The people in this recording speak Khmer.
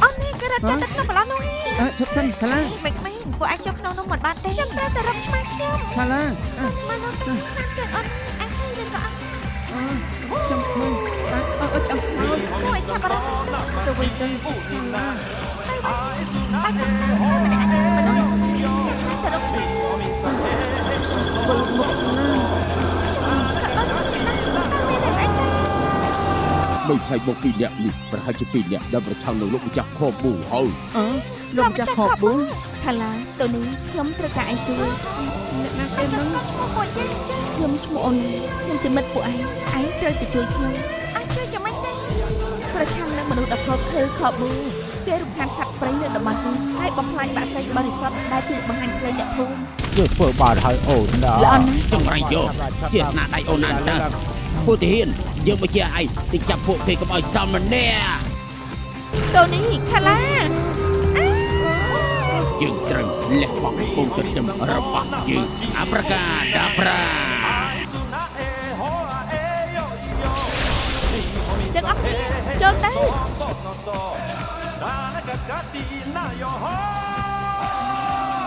អូននេះគឺរត់ចាក់ទឹកក្នុងបឡនោះឯង ឈប់សិនខាឡា មិនពួកអាចចូលក្នុងនោះមិនបានទេខ្ញុំត្រូវតែរត់ឆ្មាខ្ញុំ ខាឡា មកនោះទៅតាមជើងអូនអាចឃើញឬក៏អត់ ចាំមើលចាំមើល គួរឲ្យចាប់អារម្មណ៍ទៅវិញទៅខាឡាបាច់ទៅម្នាក់អាចមនុស្សទៅរត់ឆ្មា ไม่ใช่บอกปีเนี่ยนี่ประหารจะปีเนี่ยดับประชังในโลกวิจักรขอบบูเฮา លោកចាស់ខបប៊ូ ខាឡាទៅនេះខ្ញុំត្រូវការឯងជួយ អ្នកណាគេ ទៅ មិន ស្គាល់ឈ្មោះពួកយើងចា ខ្ញុំឈ្មោះអូនខ្ញុំជាមិត្តពួកឯងត្រូវទៅជួយខ្ញុំ អាចជួយចាំមិនទេ ប្រឆាំងនឹងមនុស្សដ៏ខកខើខបប៊ូគេរំខានសត្វព្រៃនៅតំបន់នេះហើយបំផ្លាញបាក់សៃបរិសុទ្ធដែលជួយបង្ហាញព្រៃអ្នកភូមិ เพื่อเปิดบาทให้โอนนะ ល្អណាស់ จงไรโยเจียสนาได้โอนันนะผู้ที่เห็นยังไม่เชื่อไอ้ที่จับพวกเคกับไอ้ซัมมันเนี่ย ទៅនេះខាឡា ยังตรึงเล็กบังปูจะจำระบาดยังอัปรากาดาปรา ទាំងអស់គ្នាចូលទៅ អ